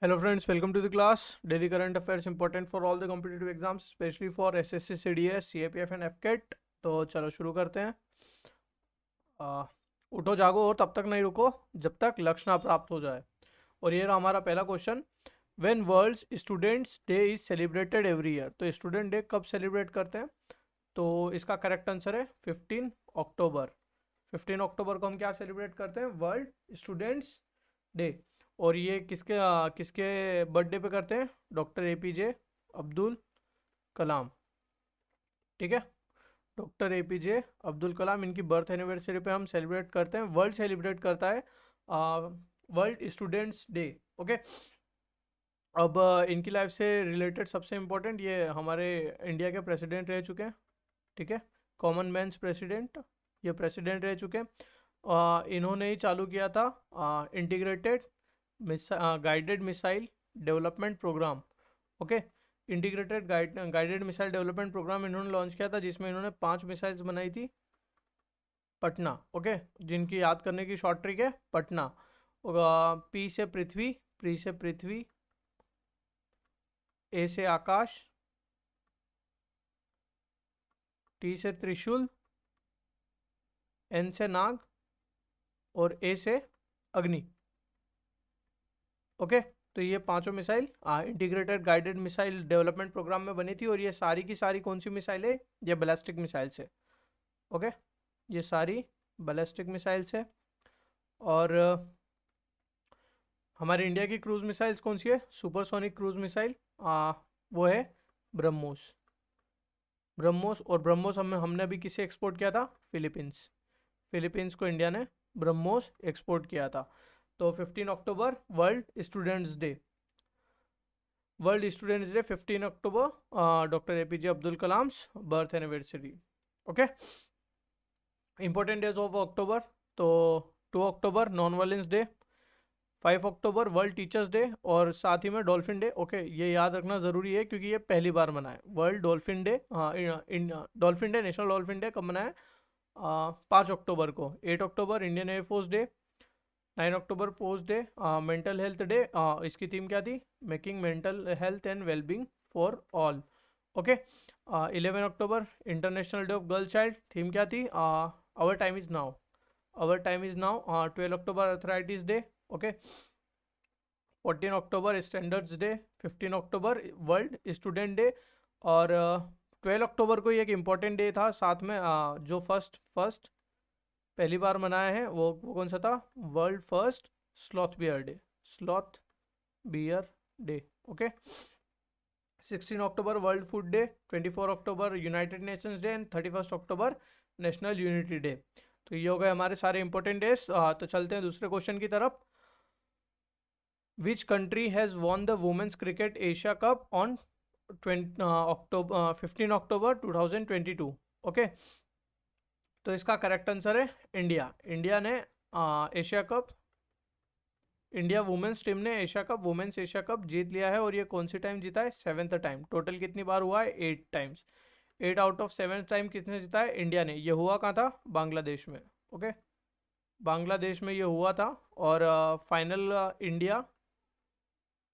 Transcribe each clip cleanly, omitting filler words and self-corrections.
Hello friends, welcome to the class. Daily current affairs important for all the competitive exams, especially for SSC, CDS, CAPF and FCAT. तो चलो शुरू करते हैं। उठो जागो और तब तक नहीं रुको जब तक लक्ष्य ना प्राप्त हो जाए। और ये रहा हमारा पहला question. When world students day is celebrated every year, तो स्टूडेंट डे कब सेलिब्रेट करते हैं? तो इसका करेक्ट आंसर है 15 अक्टूबर। 15 अक्टूबर को हम क्या सेलिब्रेट करते हैं? World students day. और ये किसके बर्थडे पे करते हैं? डॉक्टर एपीजे अब्दुल कलाम। ठीक है, डॉक्टर एपीजे अब्दुल कलाम, इनकी बर्थ एनिवर्सरी पे हम सेलिब्रेट करते हैं। वर्ल्ड सेलिब्रेट करता है वर्ल्ड स्टूडेंट्स डे। ओके, अब इनकी लाइफ से रिलेटेड सबसे इम्पोर्टेंट, ये हमारे इंडिया के प्रेसिडेंट रह चुके हैं। ठीक है, कॉमन मैंस प्रेसिडेंट, ये प्रेसिडेंट रह चुके हैं। इन्होंने ही चालू किया था integrated guided missile development programme. Okay, integrated guided missile development programme इन्होंने लॉन्च किया था, जिसमें इन्होंने 5 मिसाइल्स बनाई थी। पटना, ओके, जिनकी याद करने की शॉर्ट ट्रिक है पटना। पी से पृथ्वी, प्री से पृथ्वी, ए से आकाश, टी से त्रिशूल, एन से नाग और ए से अग्नि। ओके, तो ये पांचों missile integrated guided missile development programme में बनी थी। और ये सारी की सारी कौन सी मिसाइल है? ये बैलिस्टिक मिसाइल्स है। ओके, ये सारी बैलिस्टिक मिसाइल्स है। और हमारे इंडिया की क्रूज मिसाइल्स कौन सी है? सुपरसोनिक क्रूज मिसाइल, वो है ब्रह्मोस। ब्रह्मोस, और ब्रह्मोस हमने अभी किसे एक्सपोर्ट किया था? फिलीपींस। फिलीपींस को इंडिया ने ब्रह्मोस एक्सपोर्ट किया था। तो 15 October world students day. World students day 15 October, doctor APJ Abdul Kalam birth anniversary. Okay, important days of October, तो 2 October non violence day, 5 October world teachers day, और साथ ही में डॉल्फिन डे। ओके, ये याद रखना ज़रूरी है क्योंकि ये पहली बार मना है world dolphin day. Dolphin day, national dolphin day कब मनाया है? 5 अक्टूबर को। 8 October Indian air force day, 9 October post day, mental health day. इसकी थीम क्या थी? Making mental health and wellbeing for all. Okay, 11 October international day of girl child, theme क्या थी? Our time is now, our time is now. 12 October arthritis day. Okay, 14 October standards day, 15 October world student day. और 12 अक्टूबर को एक important day था साथ में, जो first पहली बार मनाया है, वो कौन सा था? World first sloth bear day, sloth bear day. Okay, 16 October world food day, 24 October United Nations day and 31 October national unity day. तो ये हो गए हमारे सारे इंपॉर्टेंट डेज। तो चलते हैं दूसरे क्वेश्चन की तरफ। Which country has won the women's cricket Asia cup on 15 October 2022? Okay, तो इसका करेक्ट आंसर है इंडिया। इंडिया ने Asia cup, India women's team ने Asia cup, women's Asia cup जीत लिया है। और ये कौन सी टाइम जीता है? 7th time. टोटल कितनी बार हुआ है? 8 टाइम्स। 8 आउट ऑफ 7 टाइम किसने जीता है? इंडिया ने। ये हुआ कहाँ था? बांग्लादेश में। ओके, बांग्लादेश में ये हुआ था। और फाइनल इंडिया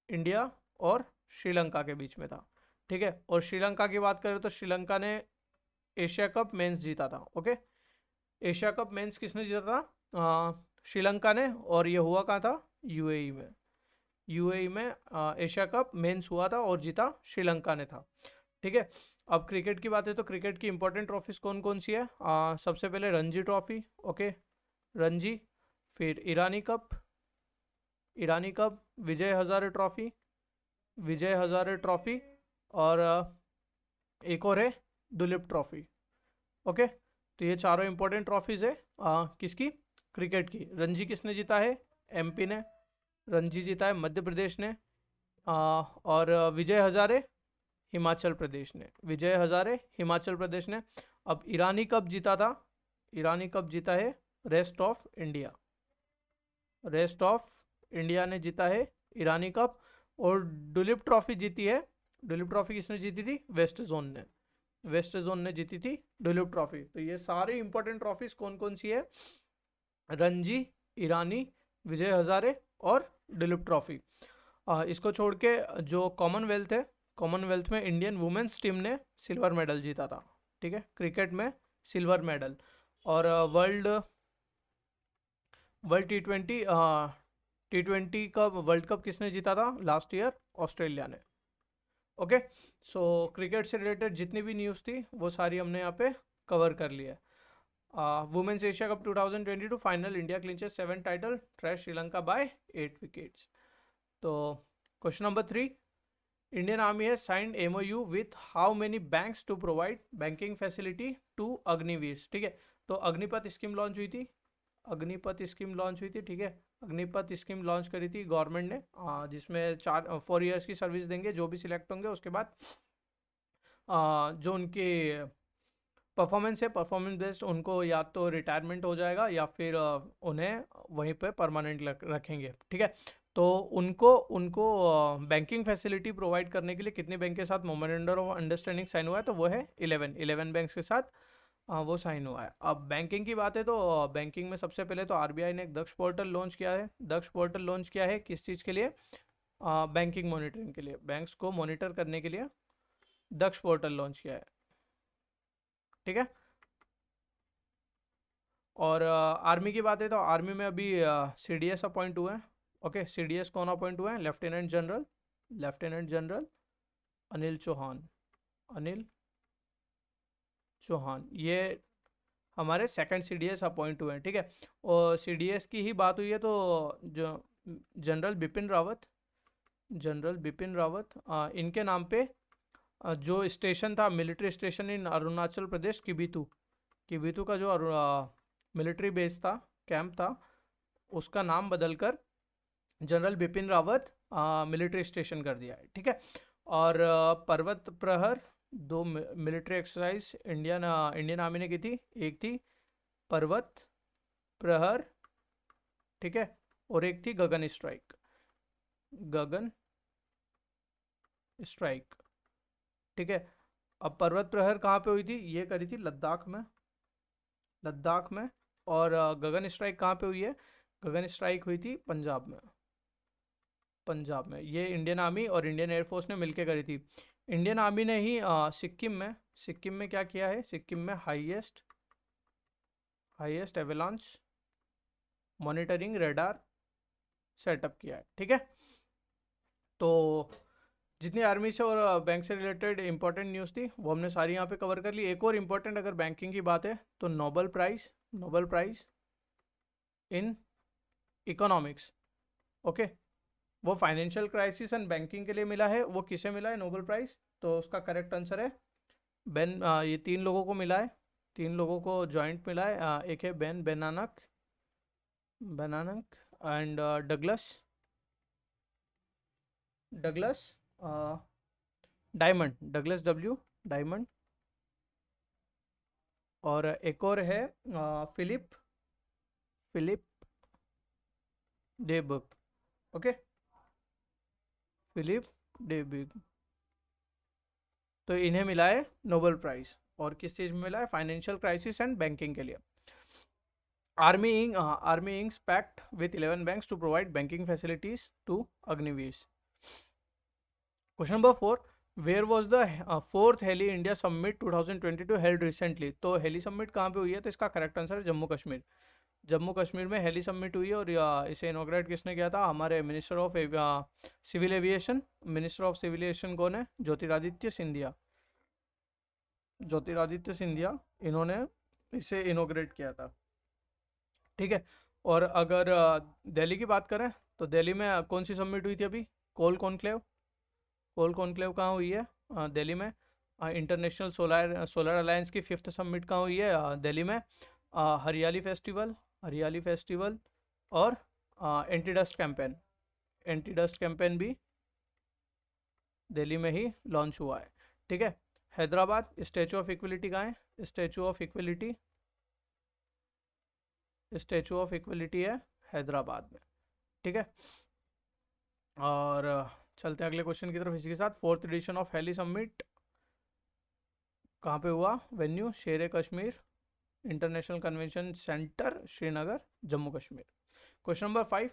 इंडिया और श्रीलंका के बीच में था। ठीक है, और श्रीलंका की बात करें तो श्रीलंका ने एशिया कप मेंस जीता था। ओके, एशिया कप मेंस किसने जीता था? श्रीलंका ने। और ये हुआ कहाँ था? यूएई में। यूएई में एशिया कप मेंस हुआ था और जीता श्रीलंका ने था। ठीक है, अब क्रिकेट की बात है तो क्रिकेट की इंपॉर्टेंट ट्रॉफीज कौन कौन सी है? सबसे पहले रणजी ट्रॉफी। ओके, रणजी, फिर ईरानी cup, Vijay Hazare trophy, Vijay Hazare trophy, और एक और है दुलीप ट्रॉफी। ओके, तो ये चारों इंपॉर्टेंट ट्रॉफीज है किसकी? क्रिकेट की। रणजी किसने जीता है? एमपी ने। रणजी जीता है मध्य प्रदेश ने। और विजय हजारे हिमाचल प्रदेश ने। विजय हजारे हिमाचल प्रदेश ने। अब ईरानी कप जीता था, ईरानी कप जीता है rest of India. Rest of India ने जीता है ईरानी कप। और दुलीप ट्रॉफी जीती है, दुलीप ट्रॉफी किसने जीती थी? वेस्ट जोन ने। वेस्ट जोन ने जीती थी दुलीप ट्रॉफी। तो ये सारी इंपॉर्टेंट ट्रॉफीज कौन कौन सी है? रणजी, ईरानी, विजय हजारे और दुलीप ट्रॉफी। इसको छोड़ के जो कॉमनवेल्थ है, कॉमनवेल्थ में इंडियन वुमेन्स टीम ने सिल्वर मेडल जीता था, ठीक है, क्रिकेट में सिल्वर मेडल। और वर्ल्ड वर्ल्ड टी ट्वेंटी का वर्ल्ड कप किसने जीता था लास्ट ईयर? ऑस्ट्रेलिया ने। ओके, सो क्रिकेट से रिलेटेड जितनी भी न्यूज़ थी वो सारी हमने यहाँ पे कवर कर लिया है। Women's Asia cup 2022 final, India clinches 7 title, thrash Sri Lanka by 8 wickets. तो question number 3, Indian army has signed MOU with how many banks to provide banking facility to Agniveer, ठीक है। तो अग्निपथ स्कीम लॉन्च हुई थी, अग्निपथ स्कीम लॉन्च हुई थी, ठीक है। अग्निपथ स्कीम लॉन्च करी थी गवर्नमेंट ने, जिसमें 4 ईयर्स की सर्विस देंगे जो भी सिलेक्ट होंगे। उसके बाद जो उनके परफॉर्मेंस है, परफॉर्मेंस बेस्ड उनको या तो रिटायरमेंट हो जाएगा या फिर उन्हें वहीं पे परमानेंट रखेंगे, ठीक है। तो उनको उनको बैंकिंग फैसिलिटी प्रोवाइड करने के लिए कितने बैंक के साथ मेमोरेंडम ऑफ अंडरस्टैंडिंग साइन हुआ है? तो वो है 11 बैंक्स के साथ वो साइन हुआ है। अब बैंकिंग की बात है तो बैंकिंग में सबसे पहले तो RBI ने एक दक्ष पोर्टल लॉन्च किया है। दक्ष पोर्टल लॉन्च किया है किस चीज़ के लिए? बैंकिंग मॉनिटरिंग के लिए, बैंक्स को मॉनिटर करने के लिए दक्ष पोर्टल लॉन्च किया है, ठीक है। और आर्मी की बात है तो आर्मी में अभी CDS अपॉइंट हुए हैं। ओके, CDS कौन अपॉइंट हुए हैं? लेफ्टिनेंट जनरल अनिल चौहान, अनिल चौहान, ये हमारे सेकंड CDS अपॉइंट हुए हैं, ठीक है। और CDS की ही बात हुई है तो जो जनरल बिपिन रावत, इनके नाम पे जो स्टेशन था, मिलिट्री स्टेशन इन अरुणाचल प्रदेश किबिथू का जो मिलिट्री बेस था, कैंप था, उसका नाम बदलकर general Bipin Rawat military station कर दिया है, ठीक है। और पर्वत प्रहर 2 मिलिट्री एक्सरसाइज इंडियन आर्मी ने की थी। एक थी पर्वत प्रहर, ठीक है, और एक थी गगन स्ट्राइक, ठीक है। अब पर्वत प्रहर कहाँ पे हुई थी? ये करी थी लद्दाख में। और गगन स्ट्राइक कहाँ पे हुई है? गगन स्ट्राइक हुई थी पंजाब में। ये इंडियन आर्मी और इंडियन एयरफोर्स ने मिलकर करी थी। इंडियन आर्मी ने ही सिक्किम में क्या किया है? सिक्किम में हाईएस्ट एवेलांच मॉनिटरिंग रेडार सेटअप किया है, ठीक है। तो जितनी आर्मी से और बैंक से रिलेटेड इंपॉर्टेंट न्यूज़ थी वो हमने सारी यहाँ पे कवर कर ली। एक और इम्पॉर्टेंट अगर बैंकिंग की बात है तो Nobel prize in economics, okay, वो फाइनेंशियल क्राइसिस एंड बैंकिंग के लिए मिला है। वो किसे मिला है नोबेल प्राइज़? तो उसका करेक्ट आंसर है ये 3 लोगों को मिला है, 3 लोगों को जॉइंट मिला है। एक है Bernanke and Douglas Diamond, Douglas W Diamond. और एक और है Philip Dybvig, okay, Philip Dybvig. तो इन्हें मिला है नोबेल प्राइज। और किस चीज़ में मिला है? फाइनेंशियल क्राइसिस एंड बैंकिंग के लिए। Army inks pact with 11 banks to provide banking facilities to Agniveer. Question number 4, where was the 4th heli India summit 2022 held recently? तो हेली समिट कहाँ पे हुई है? तो इसका करेक्ट आंसर है जम्मू कश्मीर। जम्मू कश्मीर में हेली समिट हुई है। और इसे इनॉग्रेट किसने किया था? हमारे minister of civil aviation. Minister of civil aviation कौन है? ज्योतिरादित्य सिंधिया, इन्होंने इसे इनॉग्रेट किया था, ठीक है। और अगर दिल्ली की बात करें तो दिल्ली में कौन सी समिट हुई थी अभी? कोल कॉन्क्लेव कहाँ हुई है? दिल्ली में। इंटरनेशनल सोलर अलायंस की 5th समिट कहाँ हुई है? दिल्ली में। हरियाली फेस्टिवल और एंटी डस्ट कैंपेन भी दिल्ली में ही लॉन्च हुआ है, ठीक है। हैदराबाद, स्टैचू ऑफ इक्वलिटी कहाँ है? स्टैचू ऑफ इक्वलिटी है हैदराबाद में, ठीक है। और चलते हैं अगले क्वेश्चन की तरफ इसी के साथ। 4th addition of heli summit कहाँ पे हुआ? Venue Sher Kashmir international convention centre, Srinagar, Jammu Kashmir. Question number 5,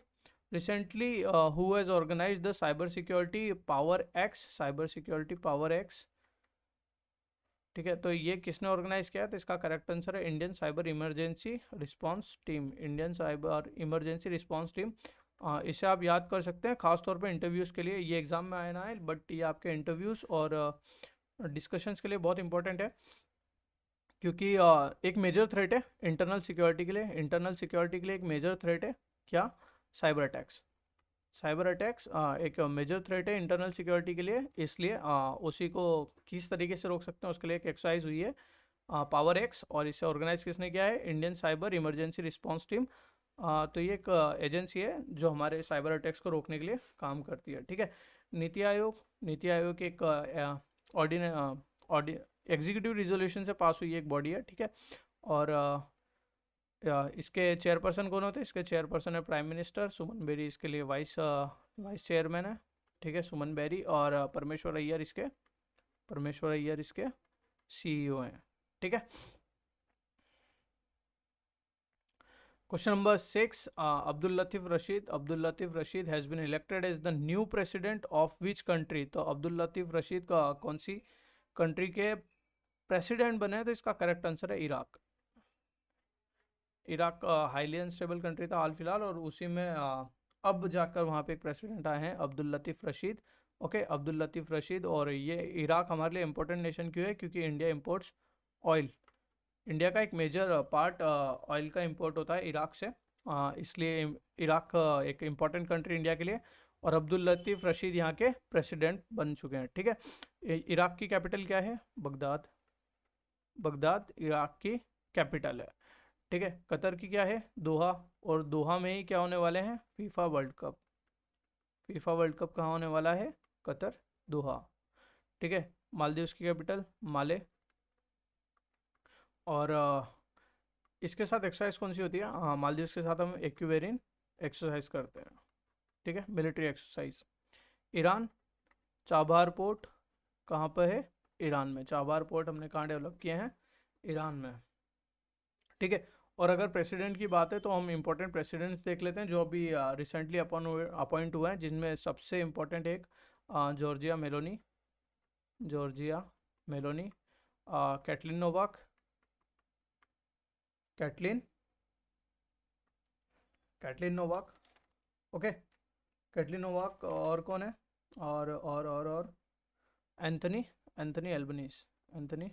recently who has organised the cyber security power X, cyber security power X, ठीक है। तो ये किसने ऑर्गेनाइज किया है? तो इसका करेक्ट आंसर है Indian cyber emergency response team, Indian cyber emergency response team. इसे आप याद कर सकते हैं खासतौर पे इंटरव्यूज़ के लिए, ये एग्जाम में आया ना है बट ये आपके इंटरव्यूज़ और डिस्कशंस के लिए बहुत इंपॉर्टेंट है, क्योंकि एक मेजर थ्रेट है इंटरनल सिक्योरिटी के लिए, इंटरनल सिक्योरिटी के लिए एक मेजर थ्रेट है क्या? Cyber attacks. साइबर अटैक्स एक मेजर थ्रेट है इंटरनल सिक्योरिटी के लिए, इसलिए उसी को किस तरीके से रोक सकते हैं उसके लिए एक एक्सरसाइज हुई है पावर एक्स, और इसे ऑर्गेनाइज किसने किया है? Indian cyber emergency response team. तो ये एक एजेंसी है जो हमारे साइबर अटैक्स को रोकने के लिए काम करती है, ठीक है। नीति आयोग, नीति आयोग की एक एग्जीक्यूटिव रिजोल्यूशन से पास हुई एक बॉडी है, ठीक है। और इसके चेयरपर्सन कौन होते हैं? इसके चेयरपर्सन है प्राइम मिनिस्टर, सुमन बेरी इसके लिए वाइस वाइस चेयरमैन है, ठीक है, सुमन बेरी। और परमेश्वर अय्यर इसके सीईओ हैं, ठीक है। Question number 6, Abdul Latif Rashid has been elected as the new president of which country? तो अब्दुल लतीफ़ रशीद का कौन सी कंट्री के प्रेसिडेंट बने? तो इसका करेक्ट आंसर है Iraq. Iraq highly unstable country था हाल फिलहाल, और उसी में अब जाकर वहाँ पे एक प्रेसिडेंट आए हैं Abdul Latif Rashid. Okay, Abdul Latif Rashid. और ये इराक हमारे लिए इंपॉर्टेंट नेशन क्यों है? क्योंकि इंडिया इंपोर्ट्स ऑयल, इंडिया का एक मेजर पार्ट ऑयल का इंपोर्ट होता है इराक से, इसलिए इराक एक इम्पॉर्टेंट कंट्री इंडिया के लिए। और अब्दुल लतीफ़ रशीद यहाँ के प्रेसिडेंट बन चुके हैं, ठीक है। इराक की कैपिटल क्या है? बगदाद। बगदाद इराक की कैपिटल है, ठीक है। कतर की क्या है? दोहा। और दोहा में ही क्या होने वाले हैं? FIFA world cup. FIFA world cup कहाँ होने वाला है? कतर, दोहा, ठीक है। मालदीव्स की कैपिटल माले। और इसके साथ एक्सरसाइज कौन सी होती है? हाँ, मालदीव्स के साथ हम एक्यूवेरिन एक्सरसाइज करते हैं, ठीक है, military exercise. Iran, Chabahar port कहाँ पर है? ईरान में। चाबहार पोर्ट हमने कहाँ डेवलप किए हैं? ईरान में, ठीक है। और अगर प्रेसिडेंट की बात है तो हम इंपॉर्टेंट प्रेसिडेंट्स देख लेते हैं जो अभी रिसेंटली अपॉइंट हुए हैं, जिनमें सबसे इम्पोर्टेंट एक Giorgia Meloni, Giorgia Meloni, Katalin Novak, Katalin Katalin Novak, okay, Katalin Novak. और कौन है? और Anthony Anthony Albanese, Anthony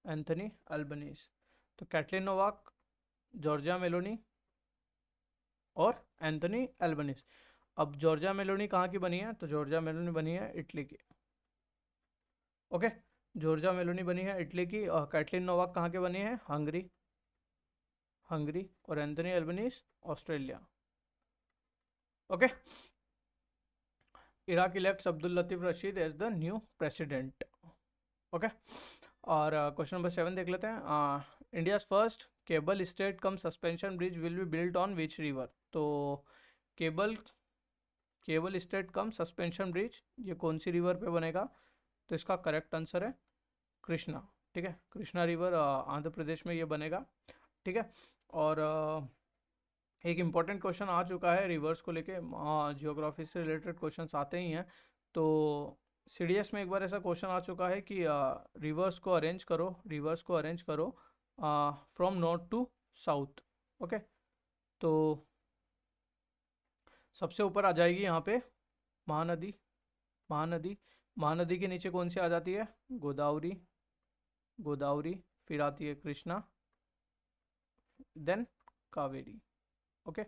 Anthony Albanese. तो कैटलिन नोवाक, जॉर्जिया मेलोनी और एंथनी एल्बनीज। अब जॉर्जिया मेलोनी कहाँ की बनी है? तो जॉर्जिया मेलोनी बनी है इटली की, ओके। जॉर्जिया मेलोनी बनी है इटली की। और कैटलिन नोवाक कहाँ के बनी है? Hungary, Hungary. और Anthony Albanese Australia, okay. Iraq elects Abdul Latif Rashid as the new president, okay. और क्वेश्चन नंबर 7 देख लेते हैं। India's first cable stayed cum suspension bridge will be built on which river? तो cable cable stayed cum suspension bridge ये कौन सी river पे बनेगा? तो इसका करेक्ट आंसर है कृष्णा, ठीक है। कृष्णा रिवर आंध्र प्रदेश में ये बनेगा, ठीक है। और एक इम्पॉर्टेंट क्वेश्चन आ चुका है रिवर्स को लेके, जियोग्राफी से रिलेटेड क्वेश्चंस आते ही हैं। तो सीडीएस में एक बार ऐसा क्वेश्चन आ चुका है कि रिवर्स को अरेंज करो from north to south, okay. तो सबसे ऊपर आ जाएगी यहाँ पे महानदी, महानदी। महानदी के नीचे कौन सी आ जाती है? गोदावरी, गोदावरी। फिर आती है कृष्णा, देन कावेरी, ओके।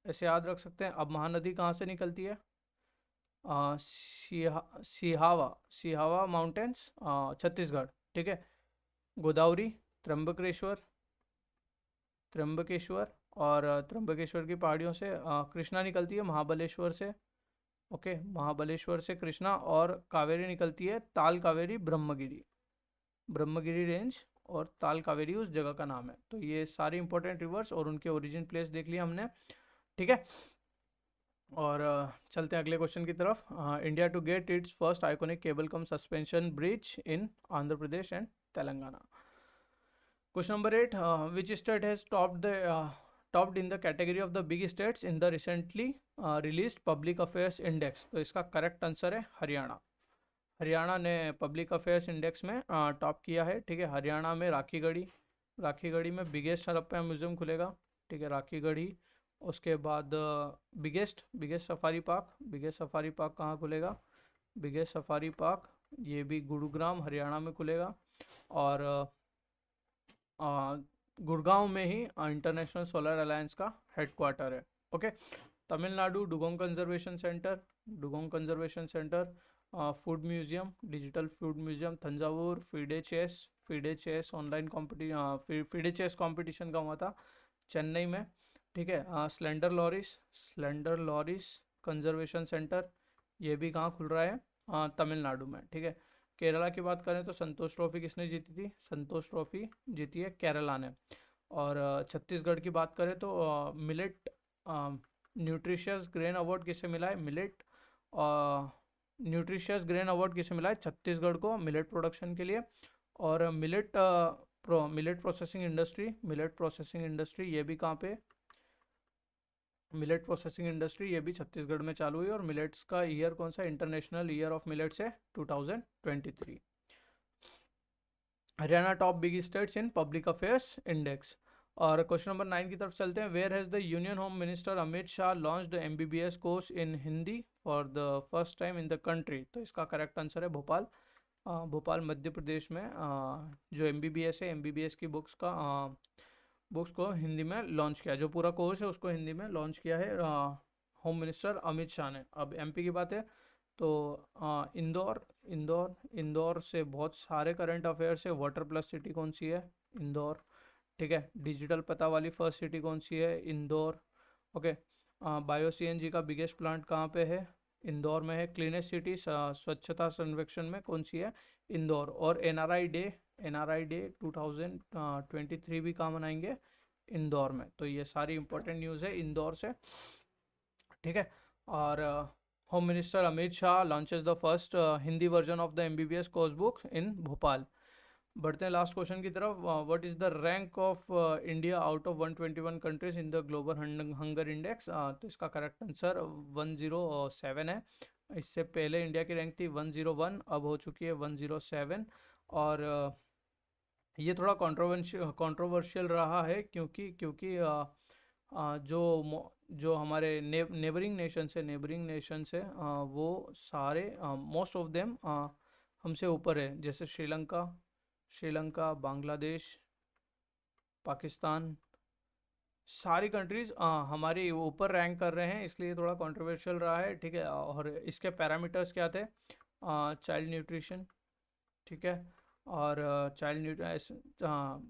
ऐसे याद रख सकते हैं। अब महानदी कहाँ से निकलती है? सिहावा, सिहावा माउंटेन्स, छत्तीसगढ़, ठीक है। गोदावरी, त्र्यंबकेश्वर, त्र्यंबकेश्वर। और त्र्यंबकेश्वर की पहाड़ियों से कृष्णा निकलती है महाबलेश्वर से, ओके, महाबलेश्वर से कृष्णा। और कावेरी निकलती है ताल कावेरी, ब्रह्मगिरी, ब्रह्मगिरी रेंज। और ताल कावेरी उस जगह का नाम है। तो ये सारे इंपॉर्टेंट रिवर्स और उनके ओरिजिन प्लेस देख लिया हमने, ठीक है। और चलते हैं अगले क्वेश्चन की तरफ। India to get its first iconic cable cum suspension bridge in Andhra Pradesh and Telangana. Question number 8, which state has topped in the category of the big states in the recently released public affairs index. तो इसका correct answer है हरियाणा। हरियाणा ने public affairs index में top किया है। ठीक है, हरियाणा में राखीगढ़ी में बिगेस्ट हड़प्पा म्यूजियम खुलेगा। ठीक है, राखीगढ़ी। उसके बाद बिगेस्ट बिगेस्ट सफारी पार्क कहाँ खुलेगा? बिगेस्ट सफारी पार्क ये भी गुरुग्राम हरियाणा में खुलेगा। और गुड़गांव में ही इंटरनेशनल सोलर अलायंस का हेडक्वार्टर है। Okay, Tamil Nadu dugong conservation centre, food museum, digital food museum Thanjavur, FIDE chess online FIDE chess competition का हुआ था चेन्नई में। ठीक है, स्लेंडर लॉरिस कंजर्वेशन सेंटर ये भी कहाँ खुल रहा है? तमिलनाडु में। ठीक है, केरला की बात करें तो संतोष ट्रॉफी किसने जीती थी? संतोष ट्रॉफी जीती है केरला ने। और छत्तीसगढ़ की बात करें तो मिलेट न्यूट्रिशियस ग्रेन अवार्ड किसे मिला है? न्यूट्रिशियस ग्रेन अवार्ड किसे मिला है? छत्तीसगढ़ को, मिलेट प्रोडक्शन के लिए। और मिलेट प्रोसेसिंग इंडस्ट्री ये भी कहाँ पे? मिलेट प्रोसेसिंग इंडस्ट्री ये भी छत्तीसगढ़ में चालू हुई। और मिलेट्स का ईयर कौन सा? इंटरनेशनल ईयर ऑफ मिलेट्स है 2023। Haryana top big states in public affairs index. और क्वेश्चन नंबर 9 की तरफ चलते हैं। Where has the union home minister Amit Shah launched MBBS course in Hindi for the first time in the country? तो इसका करेक्ट आंसर है भोपाल। भोपाल मध्य प्रदेश में जो MBBS है, MBBS की बुक्स को हिंदी में लॉन्च किया, जो पूरा कोर्स है उसको हिंदी में लॉन्च किया है होम मिनिस्टर अमित शाह ने। अब MP की बात है तो इंदौर से बहुत सारे करंट अफेयर्स है। वाटर प्लस सिटी कौन सी है? इंदौर। ठीक है, डिजिटल पता वाली फर्स्ट सिटी कौन सी है? इंदौर। ओके, बायो CNG का बिगेस्ट प्लांट कहाँ पे है? इंदौर में है। क्लीनेस्ट सिटी स्वच्छता सर्वेक्षण में कौन सी है? इंदौर। और NRI डे 2023 भी कहाँ मनाएंगे? इंदौर में। तो ये सारी इंपॉर्टेंट न्यूज़ है इंदौर से। ठीक है, और home minister Amit Shah launches the first Hindi version of the MBBS course book in Bhopal. बढ़ते हैं लास्ट क्वेश्चन की तरफ। What is the rank of India out of 121 countries in the global hunger index? तो इसका करेक्ट आंसर 107 है। इससे पहले इंडिया की रैंक थी 101, अब हो चुकी है 107। और ये थोड़ा कंट्रोवर्शियल रहा है क्योंकि जो हमारे नेबरिंग नेशन है वो सारे मोस्ट ऑफ देम हमसे ऊपर है। जैसे श्रीलंका, बांग्लादेश, पाकिस्तान, सारी कंट्रीज हमारे ऊपर रैंक कर रहे हैं, इसलिए थोड़ा कंट्रोवर्शियल रहा है। ठीक है, और इसके पैरामीटर्स क्या थे? Child nutrition. ठीक है, और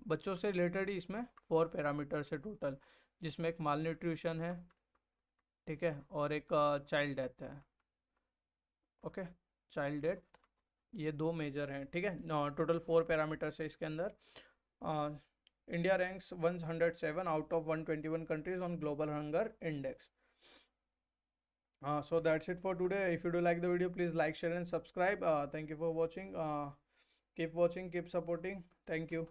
बच्चों से रिलेटेड ही इसमें 4 पैरामीटर्स है टोटल, जिसमें एक माल न्यूट्रिशन है। ठीक है, और एक चाइल्ड डेथ है। ओके, चाइल्ड डेथ, ये 2 मेजर हैं। ठीक है, टोटल 4 पैरामीटर्स है इसके अंदर। India ranks 107 out of 121 countries on global hunger index. So that's it for today. If you do like the video, please like, share and subscribe. Thank you for watching. Keep watching, keep supporting. Thank you.